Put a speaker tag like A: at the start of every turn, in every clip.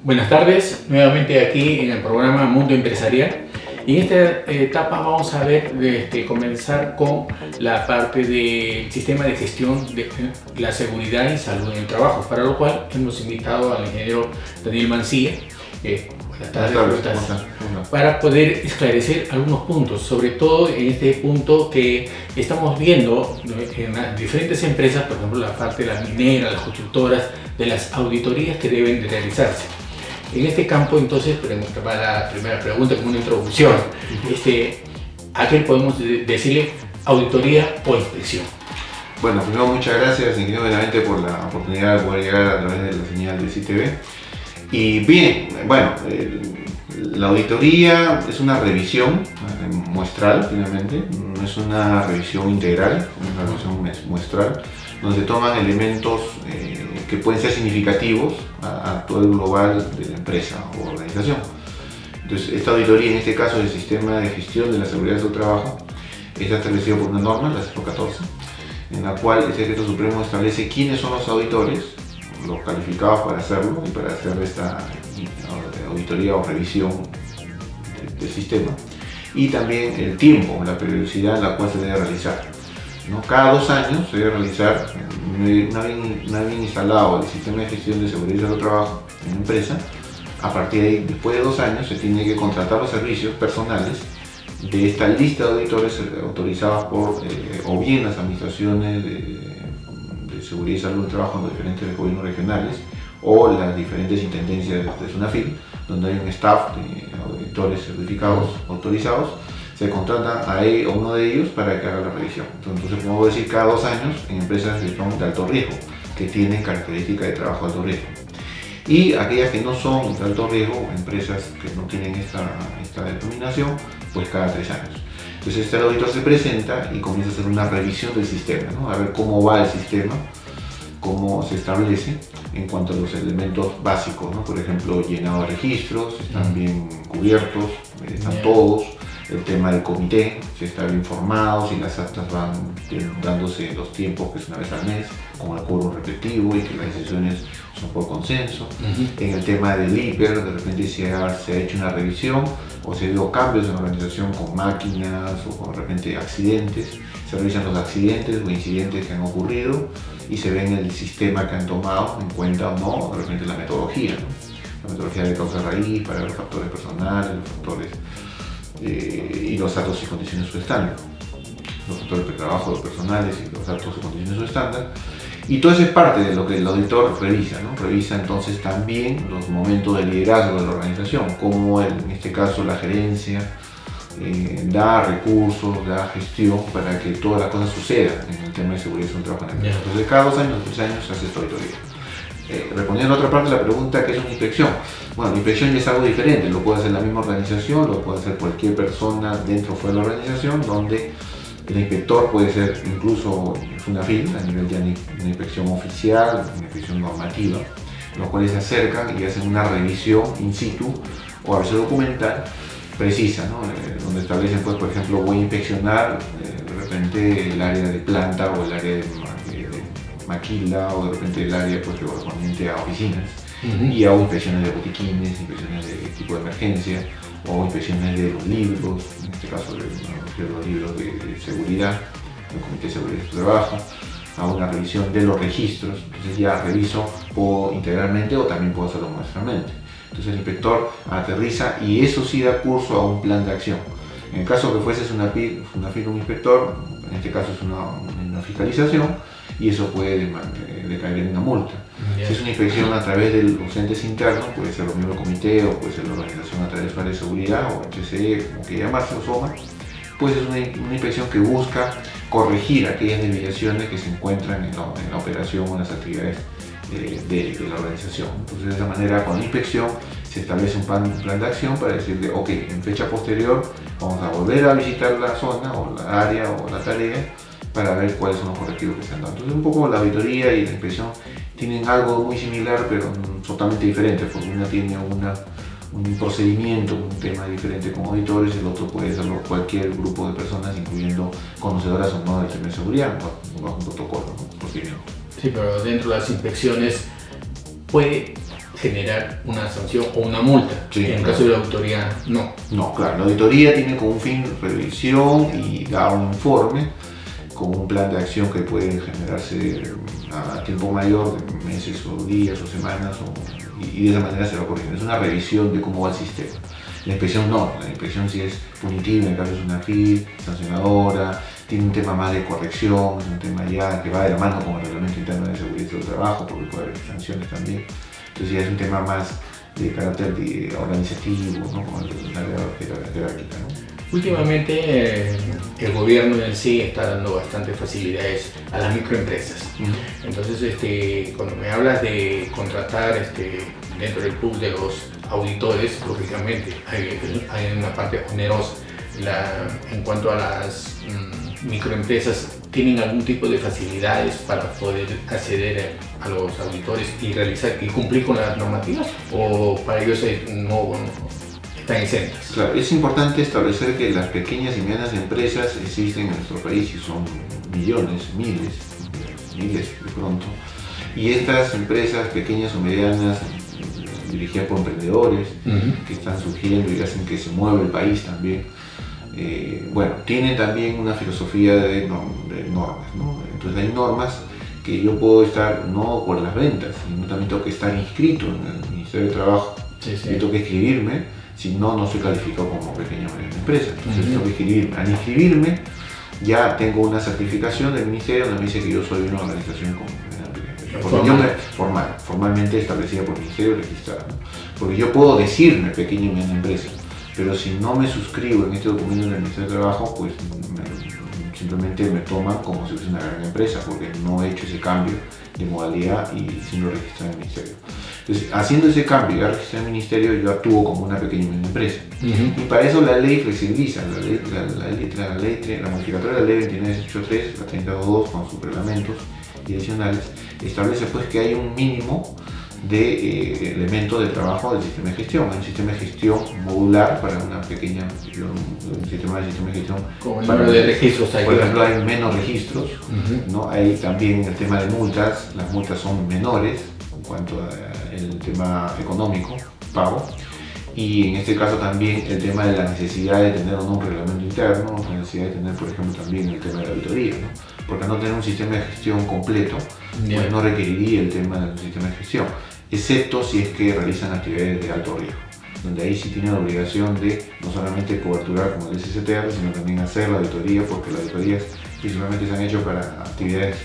A: Buenas tardes, nuevamente aquí en el programa Mundo Empresarial. Y en esta etapa vamos a ver, comenzar con la parte del sistema de gestión de la seguridad y salud en el trabajo, para lo cual hemos invitado al ingeniero Daniel Mancilla. Buenas tardes, ¿cómo estás? Para poder esclarecer algunos puntos, sobre todo en este punto que estamos viendo en las diferentes empresas, por ejemplo la parte de las mineras, las constructoras, de las auditorías que deben de realizarse. En este campo, entonces, para la primera pregunta, como una introducción, ¿a qué podemos decirle auditoría o inspección?
B: Bueno, primero muchas gracias, ingeniero Benavente, por la oportunidad de poder llegar a través de la señal de CITV. Y bien, bueno, la auditoría es una revisión muestral, finalmente, no es una revisión integral, es una revisión muestral, donde se toman elementos que pueden ser significativos a todo el global de la empresa o organización. Entonces, esta auditoría, en este caso del sistema de gestión de la seguridad del trabajo, está establecido por una norma, la 014, en la cual el Decreto Supremo establece quiénes son los auditores, los calificados para hacerlo y para hacer esta auditoría o revisión del sistema, y también el tiempo, la periodicidad en la cual se debe realizar, ¿no? Cada 2 años se debe realizar, una vez instalado el sistema de gestión de seguridad del trabajo en la empresa. A partir de ahí, después de 2 años, se tiene que contratar los servicios personales de esta lista de auditores autorizados por o bien las administraciones de seguridad y salud del trabajo en los diferentes gobiernos regionales o las diferentes intendencias de SUNAFIL, donde hay un staff de auditores certificados autorizados. Se contrata a uno de ellos para que haga la revisión. Entonces, podemos decir cada 2 años en empresas que son de alto riesgo, que tienen características de trabajo de alto riesgo. Y aquellas que no son de alto riesgo, empresas que no tienen esta determinación, pues cada 3 años. Entonces, este auditor se presenta y comienza a hacer una revisión del sistema, ¿no? A ver cómo va el sistema, cómo se establece en cuanto a los elementos básicos, ¿no? Por ejemplo, llenado de registros, están bien cubiertos, están todos. El tema del comité, si está bien formado, si las actas van dándose los tiempos, que es una vez al mes, con el quórum respectivo y que las decisiones son por consenso. En el tema del IPER, de repente se ha hecho una revisión o se dio cambios en la organización con máquinas o con de repente accidentes. Se revisan los accidentes o incidentes que han ocurrido y se ve en el sistema que han tomado en cuenta o no, de repente la metodología, ¿no? La metodología de causa raíz para los factores personales, los factores y los datos y condiciones su estándar, los factores de trabajo, los personales y los datos y condiciones su estándar. Y todo eso es parte de lo que el auditor revisa, ¿no? Revisa entonces también los momentos de liderazgo de la organización, cómo en este caso la gerencia da recursos, da gestión para que todas las cosas sucedan en el tema de seguridad del trabajo en la empresa. Entonces cada 2 años, 3 años se hace esta auditoría. Respondiendo a otra parte de la pregunta, ¿qué es una inspección? Bueno, la inspección ya es algo diferente, lo puede hacer la misma organización, lo puede hacer cualquier persona dentro o fuera de la organización, donde el inspector puede ser incluso SUNAFIL, a nivel de una inspección oficial, una inspección normativa, los cuales se acercan y hacen una revisión in situ o a veces documental precisa, ¿no? Donde establecen, pues, por ejemplo, voy a inspeccionar de repente el área de planta o el área de maquila o de repente el área, pues, correspondiente a oficinas. Y hago inspecciones de botiquines, inspecciones de equipo de emergencia o inspecciones de los libros, en este caso de los libros de seguridad, del Comité de Seguridad del Trabajo. Hago una revisión de los registros, entonces ya reviso, puedo integralmente o también puedo hacerlo muestralmente. Entonces el inspector aterriza y eso sí da curso a un plan de acción. En el caso que fuese SUNAFIL un inspector, en este caso es una fiscalización, y eso puede decaer en una multa. Si es una inspección a través de los entes internos, puede ser los miembros del comité o puede ser la organización a través de su área de seguridad o HCE, como que llamarse, o SOMA, pues es una inspección que busca corregir aquellas desviaciones que se encuentran en la operación o en las actividades de la organización. Entonces, de esa manera, con la inspección se establece un plan de acción para decirle, ok, en fecha posterior vamos a volver a visitar la zona o la área o la tarea para ver cuáles son los correctivos que se han dado. Entonces, un poco la auditoría y la inspección tienen algo muy similar, pero totalmente diferente, porque una tiene un procedimiento, un tema diferente con auditores, el otro puede serlo cualquier grupo de personas, incluyendo conocedoras o no del tema de seguridad, bajo un protocolo, ¿no? Procedimiento.
A: Sí, pero dentro de las inspecciones puede generar una sanción o una multa.
B: Sí,
A: en el
B: claro.
A: caso de la auditoría, no.
B: No, claro, la auditoría tiene como un fin revisión y da un informe con un plan de acción que puede generarse a tiempo mayor, de meses o días o semanas, y de esa manera se va corrigiendo. Es una revisión de cómo va el sistema. La inspección no, la inspección sí es punitiva, en el caso es una FID, sancionadora, tiene un tema más de corrección, es un tema ya que va de la mano con el reglamento interno de seguridad del trabajo, porque puede haber sanciones también. Entonces ya es un tema más de carácter organizativo, ¿no? Como la jerárquica, ¿no?
A: Últimamente el gobierno en sí está dando bastantes facilidades a las microempresas. Entonces, cuando me hablas de contratar dentro del pool de los auditores, lógicamente hay una parte onerosa. En cuanto a las microempresas, ¿tienen algún tipo de facilidades para poder acceder a los auditores y realizar y cumplir con las normativas? ¿O para ellos no están exentas?
B: Claro, es importante establecer que las pequeñas y medianas empresas existen en nuestro país y son millones, miles de pronto. Y estas empresas pequeñas o medianas, dirigidas por emprendedores que están surgiendo y hacen que se mueva el país también, tienen también una filosofía de normas, ¿no? Entonces hay normas que yo puedo estar no por las ventas, sino también tengo que estar inscrito en el Ministerio de Trabajo.
A: Sí.
B: Yo tengo que inscribirme, si no, no soy calificado como pequeña o mediana empresa. Entonces tengo que inscribirme. Al inscribirme ya tengo una certificación del Ministerio donde me dice que yo soy una organización formalmente establecida por el Ministerio, registrada, ¿no? Porque yo puedo decirme pequeña y mediana empresa, pero si no me suscribo en este documento del Ministerio de Trabajo, pues simplemente me toman como si fuese una gran empresa, porque no he hecho ese cambio de modalidad y siendo registrado en el Ministerio. Entonces, haciendo ese cambio y ya registrado en el Ministerio, yo actúo como una pequeña y mediana empresa. Y para eso la ley flexibiliza, la modificatoria de la ley 2983, la 32.2 con sus reglamentos y adicionales, establece pues que hay un mínimo de elementos de trabajo del sistema de gestión. Hay un sistema de gestión modular para una pequeña, un sistema de gestión.
A: Como el número de registros hay.
B: Por ejemplo, hay menos registros, ¿no? Hay también el tema de multas, las multas son menores en cuanto al tema económico, pago. Y en este caso también el tema de la necesidad de tener un reglamento interno, la necesidad de tener, por ejemplo, también el tema de la auditoría, ¿no? Porque no tener un sistema de gestión completo, pues no requeriría el tema del sistema de gestión, excepto si es que realizan actividades de alto riesgo, donde ahí sí tienen la obligación de no solamente coberturar como el SSTR, sino también hacer la auditoría, porque las auditorías principalmente se han hecho para actividades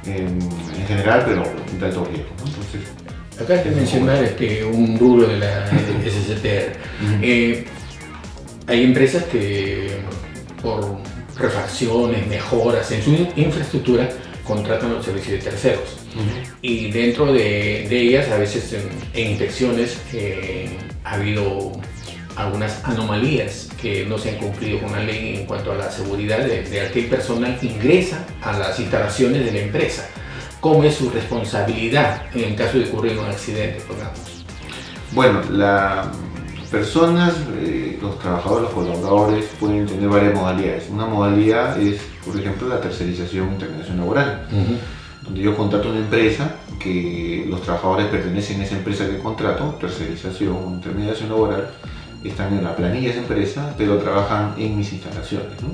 B: en general, pero de alto riesgo, ¿no? Entonces,
A: acá hay que mencionar un rubro de la SSTR. Hay empresas que por refacciones, mejoras en su infraestructura contratan los servicios de terceros. Y dentro de ellas, a veces en inspecciones ha habido algunas anomalías que no se han cumplido con la ley en cuanto a la seguridad de aquel personal que ingresa a las instalaciones de la empresa. ¿Cómo es su responsabilidad en caso de ocurrir un accidente, pongamos?
B: Bueno, las personas, los trabajadores, los colaboradores pueden tener varias modalidades. Una modalidad es, por ejemplo, la tercerización e intermediación laboral, donde yo contrato una empresa que los trabajadores pertenecen a esa empresa que contrato, tercerización o intermediación laboral, están en la planilla de esa empresa, pero trabajan en mis instalaciones, ¿no?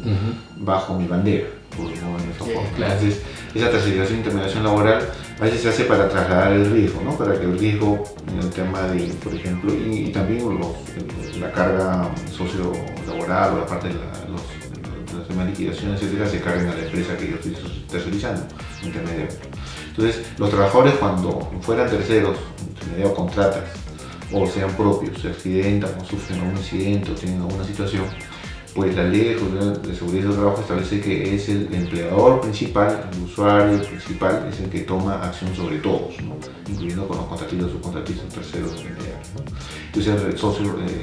B: Bajo mi bandera, por llamarlo de esa forma.
A: Claro.
B: Entonces, esa tercerización e intermediación laboral a veces se hace para trasladar el riesgo, ¿no? Para que el riesgo en el tema de, por ejemplo, y también la carga socio-laboral o la parte de las demás liquidaciones, etcétera, se carguen a la empresa que yo estoy tercerizando, intermediario. Entonces, los trabajadores cuando fueran terceros, intermediarios, contratas, o sean propios, se accidentan o sufren algún incidente o tienen alguna situación, pues la ley de seguridad del trabajo establece que es el empleador principal, el usuario principal, es el que toma acción sobre todos, ¿no? Incluyendo con los contratistas, subcontratistas, terceros, intermediarios, ¿no? Entonces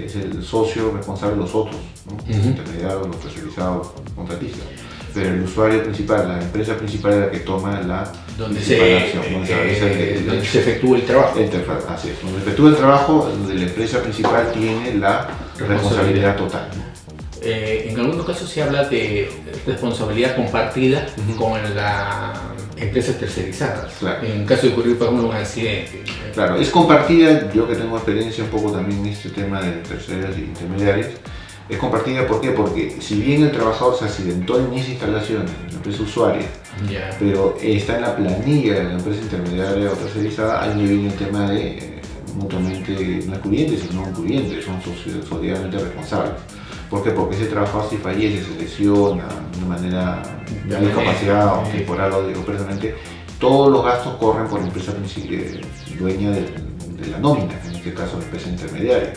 B: es el socio responsable de los otros, ¿no? Los intermediarios, los tercerizados, los contratistas. Pero el usuario principal, la empresa principal es la que toma la
A: donde
B: acción,
A: donde se efectúa el trabajo.
B: Así es, donde efectúa el trabajo, donde la empresa principal tiene la responsabilidad total, ¿no?
A: En algunos casos se habla de responsabilidad compartida con las empresas tercerizadas.
B: Claro.
A: En caso de ocurrir, por ejemplo, un accidente.
B: Claro, es compartida, yo que tengo experiencia un poco también en este tema de terceros y intermediarios, es compartida ¿por qué? Porque si bien el trabajador se accidentó en mis instalaciones, en la empresa usuaria, pero está en la planilla de la empresa intermediaria o tercerizada, ahí me viene el tema de mutuamente no excluyentes, sino incluyentes, son socialmente responsables. ¿Por qué? Porque ese trabajador si fallece, se lesiona de una manera de discapacidad o temporal o permanente, todos los gastos corren por la empresa dueña de la nómina, en este caso la empresa intermediaria.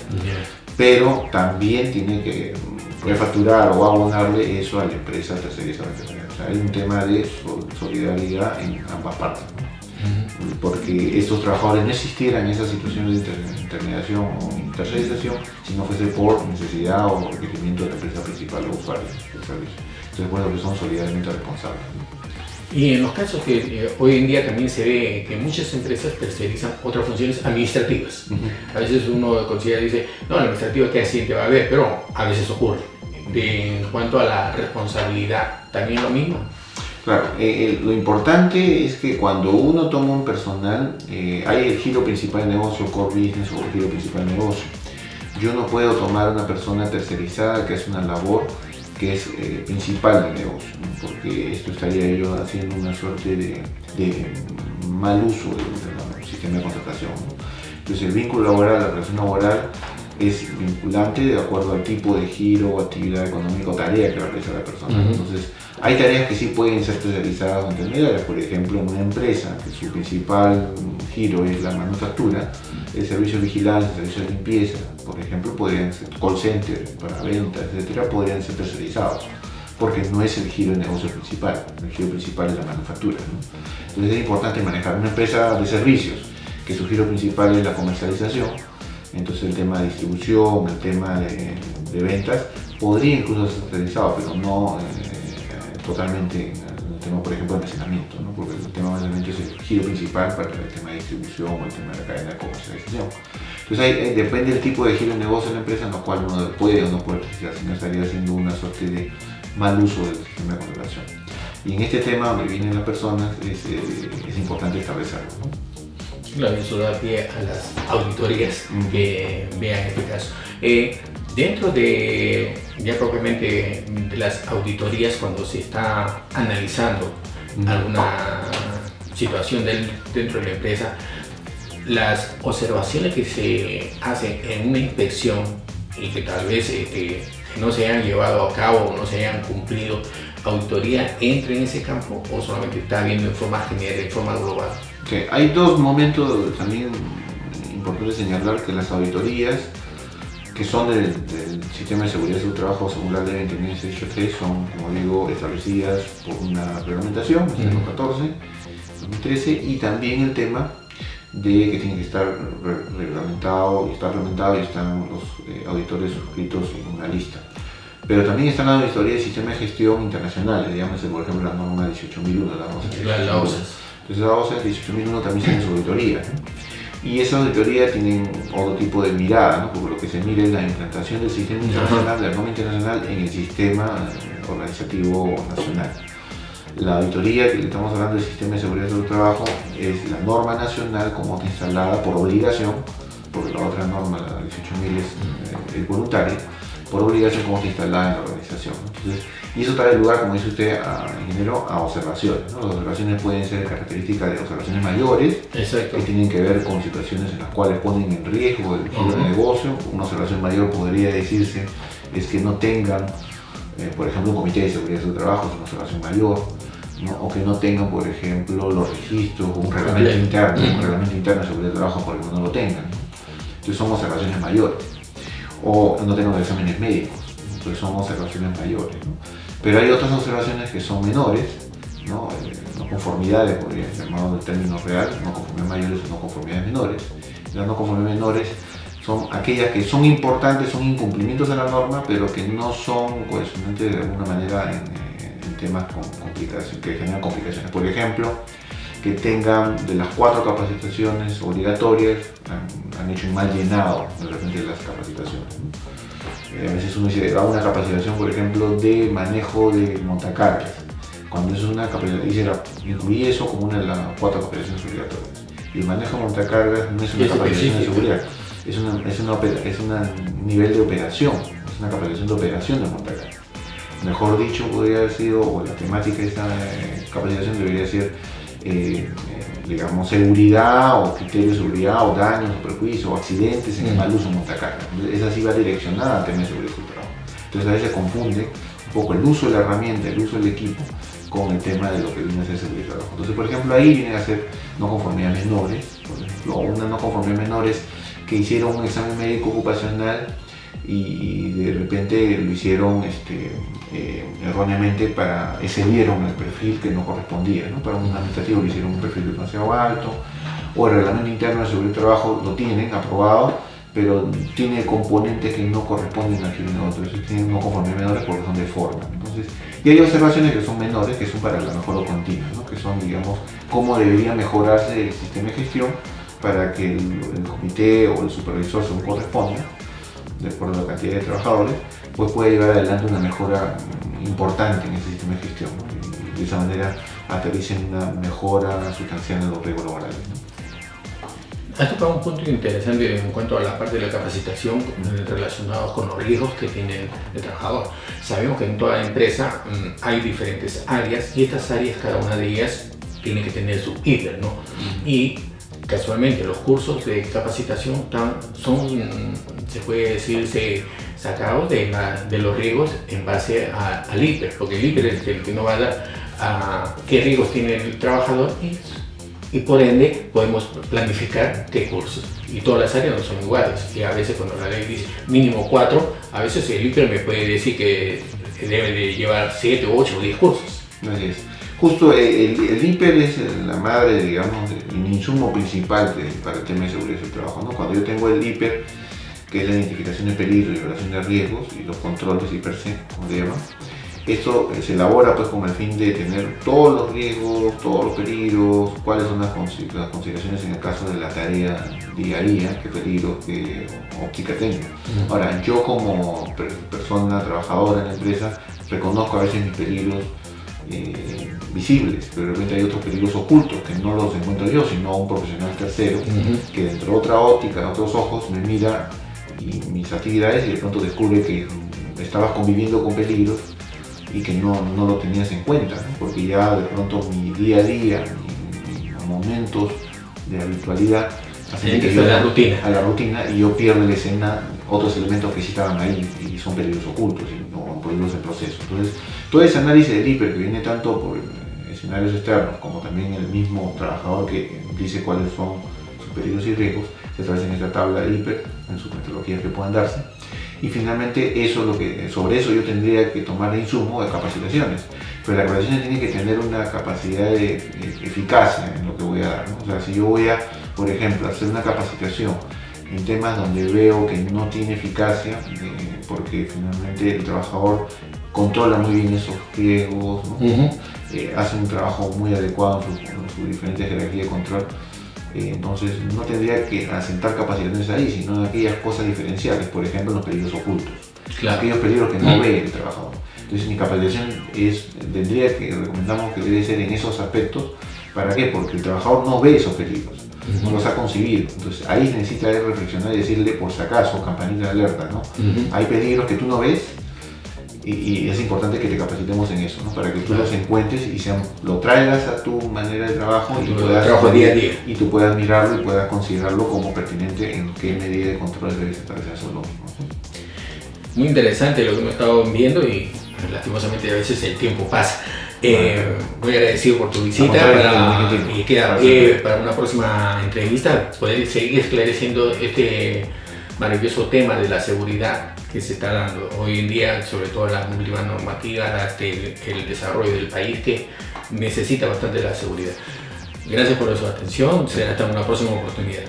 B: Pero también tiene que refacturar o abonarle eso a la empresa tercerizada. O sea, hay un tema de solidaridad en ambas partes, ¿no? Porque estos trabajadores no existieran en esas situaciones de intermediación o tercerización si no fuese por necesidad o requerimiento de la empresa principal o usuario del servicio. Entonces, bueno, que son solidariamente responsables, ¿no?
A: Y en los casos que hoy en día también se ve que muchas empresas tercerizan otras funciones administrativas. A veces uno considera y dice, no, el administrativo que accidente va a haber, pero a veces ocurre. En cuanto a la responsabilidad, ¿también lo mismo?
B: Claro, lo importante es que cuando uno toma un personal, hay el giro principal de negocio, core business o el giro principal de negocio. Yo no puedo tomar una persona tercerizada que hace una labor que es principal del negocio, ¿no? Porque esto estaría yo haciendo una suerte de mal uso del sistema de contratación, ¿no? Entonces el vínculo laboral, la relación laboral es vinculante de acuerdo al tipo de giro, actividad económica o tarea que va a realizar la persona. Entonces hay tareas que sí pueden ser tercerizadas o intermediarias. Por ejemplo, en una empresa que su principal giro es la manufactura, el servicio de vigilancia, el servicio de limpieza, por ejemplo, podrían ser call center para ventas, etcétera, podrían ser tercerizados, porque no es el giro de negocio principal, el giro principal es la manufactura, ¿no? Entonces es importante manejar una empresa de servicios, que su giro principal es la comercialización, entonces el tema de distribución, el tema de ventas, podría incluso ser tercerizado, pero no totalmente en el tema, por ejemplo, de almacenamiento, ¿no? Porque el tema de almacenamiento es el giro principal para el tema de distribución o el tema de la cadena de comercialización. Entonces ahí depende del tipo de giro de negocio de la empresa en lo cual uno puede o no puede tercerizar, si no estaría haciendo una suerte de mal uso del sistema de contratación. Y en este tema donde vienen las personas es importante establecerlo, ¿no?
A: Claro, eso da pie a las auditorías que vean este caso. Dentro de, ya propiamente, de las auditorías, cuando se está analizando alguna situación dentro de la empresa, las observaciones que se hacen en una inspección y que tal vez no se hayan llevado a cabo o no se hayan cumplido, ¿auditoría entra en ese campo o solamente está viendo en forma general, en forma global?
B: Okay. Hay dos momentos también importantes señalar que las auditorías que son del Sistema de Seguridad de Trabajo según la Ley 29.683 son, como digo, establecidas por una reglamentación, el 2013, y también el tema de que tiene que estar reglamentado y están los auditores suscritos en una lista. Pero también están las auditorías de Sistema de Gestión Internacionales, llámese por ejemplo la norma 18.001, la OSAS. Entonces la OSAS 18.001 también tiene su auditoría, ¿no? Y esa auditoría tiene otro tipo de mirada, ¿no? Porque lo que se mira es la implantación del sistema internacional, de la norma internacional en el sistema organizativo nacional. La auditoría que estamos hablando del Sistema de Seguridad del Trabajo es la norma nacional como está instalada por obligación, porque la otra norma, la 18.000 es voluntaria, por obligación como está instalada en la organización. Entonces, y eso trae lugar, como dice usted, ingeniero, a observaciones, ¿no? Las observaciones pueden ser características de observaciones mayores, que tienen que ver con situaciones en las cuales ponen en riesgo el giro de negocio. Una observación mayor podría decirse es que no tengan, por ejemplo, un comité de seguridad del trabajo, es una observación mayor, ¿no? O que no tengan, por ejemplo, los registros o un reglamento interno de seguridad del trabajo, por ejemplo, no lo tengan, ¿no? Entonces son observaciones mayores. O no tengan exámenes médicos, entonces son observaciones mayores, ¿no? Pero hay otras observaciones que son menores, ¿no? No conformidades, podría llamado el término real, no conformidades mayores o no conformidades menores. Las no conformidades menores son aquellas que son importantes, son incumplimientos de la norma, pero que no son cohesionantes de alguna manera en temas con complicaciones, que generan complicaciones. Por ejemplo, que tengan de las 4 capacitaciones obligatorias, han hecho un mal llenado de repente de las capacitaciones, ¿no? A veces uno dice, va una capacitación, por ejemplo, de manejo de montacargas. Cuando es una capacitación, incluí eso como una de las 4 capacitaciones obligatorias. Y el manejo de montacargas no es una capacitación de seguridad, es un nivel de operación, es una capacitación de operación de montacargas. Mejor dicho, podría haber sido, o la temática de esta capacitación debería ser, digamos, seguridad o criterios de seguridad o daños o perjuicios o accidentes en el mal uso de montacargas. Esa sí va direccionada al tema de seguridad del trabajo. Entonces a veces se confunde un poco el uso de la herramienta, el uso del equipo, con el tema de lo que viene a ser seguridad del trabajo. Entonces, por ejemplo, ahí vienen a ser no conformidades menores, por ejemplo, una no conformidad menores que hicieron un examen médico ocupacional y de repente lo hicieron erróneamente excedieron el perfil que no correspondía, ¿no? Para un administrativo lo hicieron un perfil demasiado alto, o el reglamento interno de seguridad del trabajo lo tienen aprobado, pero tiene componentes que no corresponden al crimen, entonces tienen no conformidades menores porque son de forma. Entonces, y hay observaciones que son menores, que son para la mejora continua, ¿no? Que son, digamos, cómo debería mejorarse el sistema de gestión para que el comité o el supervisor, según corresponda, de acuerdo a la cantidad de trabajadores, pues pueda llevar adelante una mejora importante en ese sistema de gestión, ¿no? Y de esa manera aterricen una mejora sustancial en los riesgos laborales, ¿no?
A: Has tocado un punto interesante en cuanto a la parte de la capacitación relacionados con los riesgos que tiene el trabajador. Sabemos que en toda empresa hay diferentes áreas y estas áreas, cada una de ellas tiene que tener su IPER, ¿no? Y casualmente los cursos de capacitación son, se puede decir, sacados de los riesgos en base al IPER, porque el IPER es el que nos va a dar a qué riesgos tiene el trabajador y por ende podemos planificar qué cursos. Y todas las áreas no son iguales. Y a veces cuando la ley dice mínimo 4, a veces el IPER me puede decir que debe de llevar 7, 8 o 10 cursos.
B: Así es. Justo el IPER es la madre, digamos, el insumo principal para el tema de seguridad del trabajo, ¿no? Cuando yo tengo el IPER, que es la identificación de peligros y evaluación de riesgos y los controles IPER-C, como se llama, esto se elabora pues con el fin de tener todos los riesgos, todos los peligros, cuáles son las consideraciones en el caso de la tarea día a día, qué peligros, qué óptica tengo. Ahora, yo como persona trabajadora en la empresa reconozco a veces mis peligros visibles, pero de repente hay otros peligros ocultos que no los encuentro yo, sino un profesional tercero que dentro de otra óptica, de otros ojos, me mira y mis actividades y de pronto descubre que estabas conviviendo con peligros y que no lo tenías en cuenta, ¿no? Porque ya de pronto mi día a día, mis momentos de habitualidad hacen que yo a la rutina y yo pierdo en la escena otros elementos que sí estaban ahí y son peligros ocultos o peligros en proceso. Entonces, todo ese análisis del IPER que viene tanto por escenarios externos como también el mismo trabajador que dice cuáles son sus peligros y riesgos, se traduce en esta tabla de IPER, en sus metodologías que puedan darse. Y finalmente sobre eso yo tendría que tomar de insumo de capacitaciones. Pero la capacitación tiene que tener una capacidad de eficacia en lo que voy a dar, ¿no? O sea, si yo voy a, por ejemplo, hacer una capacitación en temas donde veo que no tiene eficacia, porque finalmente el trabajador controla muy bien esos riesgos, ¿no? Hace un trabajo muy adecuado en sus diferentes jerarquías de control, entonces no tendría que asentar capacitaciones ahí, sino en aquellas cosas diferenciales, por ejemplo los peligros ocultos, claro, aquellos peligros que no ve el trabajador. Entonces mi capacitación recomendamos que debe ser en esos aspectos. ¿Para qué? Porque el trabajador no ve esos peligros, no los ha concebido. Entonces ahí necesita reflexionar y decirle, por si acaso, campanita de alerta, ¿no? Hay peligros que tú no ves y es importante que te capacitemos en eso, ¿no? Para que tú los encuentres y lo traigas a tu manera de trabajo y tú puedas mirarlo y puedas considerarlo como pertinente en qué medida de control debes establecer eso, ¿no?
A: Muy interesante lo que hemos estado viendo y lastimosamente a veces el tiempo pasa. Muy agradecido por tu visita y queda para una próxima entrevista poder seguir esclareciendo este maravilloso tema de la seguridad que se está dando hoy en día, sobre todo las últimas normativas, el desarrollo del país que necesita bastante la seguridad. Gracias por su atención, será hasta una próxima oportunidad.